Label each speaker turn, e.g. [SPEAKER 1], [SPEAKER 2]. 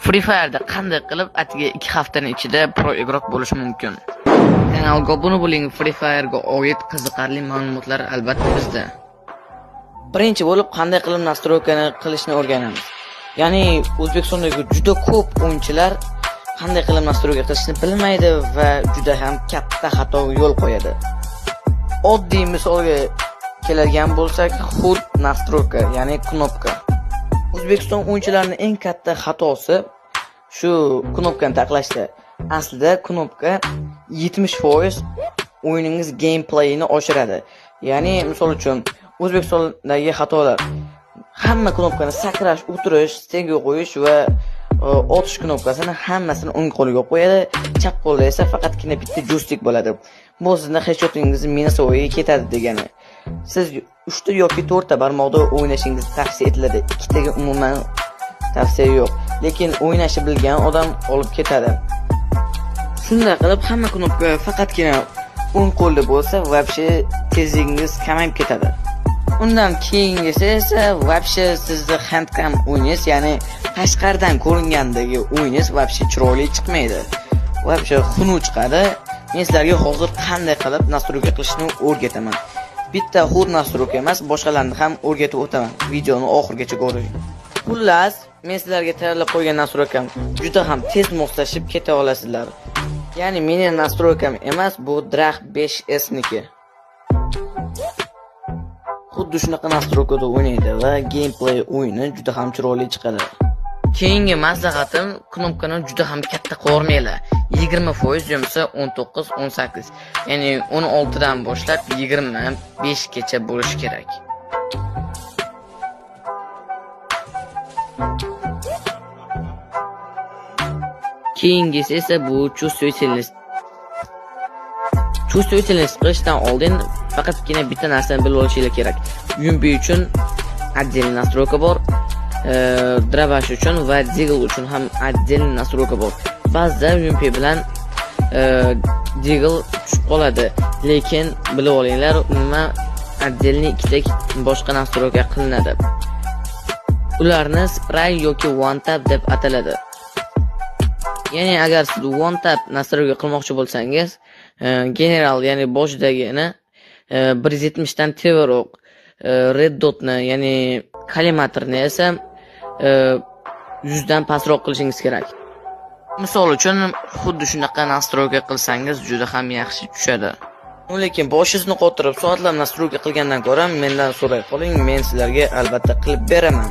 [SPEAKER 1] Free Fire'da qanday qilib atiga 2 haftaning ichida pro igrok bo'lish mumkin? Kanalga obuna bo'ling. Free Fire'ga oid qiziqarli ma'lumotlar albatta bizda. Birinchi bo'lib qanday qilib nastroykani qilishni o'rganamiz. Ya'ni O'zbekistondagi juda ko'p o'yinchilar qanday qilib nastroyka qilishni bilmaydi va juda ham katta xatoga yo'l qo'yadi. Oddiy misolga keladigan bo'lsak, xud nastroyka, ya'ni knopka. O'zbekiston o'yinchilarining eng katta xatosi shu knopkani taqlashda. Aslida knopka 70% o'yiningiz gameplayini oshiradi. Ya'ni misol uchun O'zbekistondagi xatolar hamma knopkani sakrash, o'tirish, stenga qo'yish va otish knopkasini hammasini o'ng qo'liga qo'yadi. Chap qo'lda esa faqatgina bitta joystick bo'ladi. Bu sizning headshotingizni minus-ga ketadi degani. Siz 3 ta yoki 4 ta barmoqda o'ynashingiz tavsiya etiladi. 2 taga umuman tavsiya yo'q. Lekin o'ynashni bilgan odam olib ketadi. Shunday qilib hamma knopka faqatgina o'ng qo'lda bo'lsa, вообще tezligingiz kamayib ketadi. Undan keyingisi esa вообще sizni handcam o'yingiz, ya'ni tashqaridan ko'ringandagi o'yingiz вообще chiroyli chiqmaydi. Вообще xunuk chiqadi. Men sizlarga hozir qanday qilib nastroyka qilishni o'rgataman. Bitta xud nastroyka emas, boshqalarni ham o'rgatib o'taman. Videoni oxirigacha ko'ring. Xullas, men sizlarga tayyorlab qo'ygan nastroykam juda ham tez moslashib keta olasizlar. Ya'ni mening nastroykam emas, bu Drax 5S niki. Xuddi shunaqa nastroykada o'ynaydi va gameplay o'yini juda ham chiroyli chiqadi. Keyingi maslahatim, knopkani juda ham katta qo'rmanglar. 20% yomsa 19-18. Ya'ni 16 dan boshlab 25 gacha bo'lishi kerak. Keyingisi esa bu chustvoyительность. Chustvoyительность qilishdan oldin faqatgina bitta narsani bilib olishingiz kerak. UMP uchun отдельный настройка bor. Dravash uchun va Deagle uchun ham отдельный настройка bor. Ba'zida UMP bilan Deagle tushib qoladi, lekin bilib olinglar, umuman отдельный ikkita boshqa настройка qilinadi. Ularni spray yoki one tap deb ataladi. Ya'ni agar siz one tap nastroyka qilmoqchi bo'lsangiz, general, ya'ni boshidagini 170 dan tevaroq, red dotni, ya'ni kollimatorni esa 100 dan pastroq qilishingiz kerak. Misol uchun, xuddi shunaqa nastroyka qilsangiz juda ham yaxshi tushadi. Lekin boshingizni qotirib, soatlab nastroyka qilgandan ko'ra mendan so'ray qoling, men sizlarga albatta qilib beraman.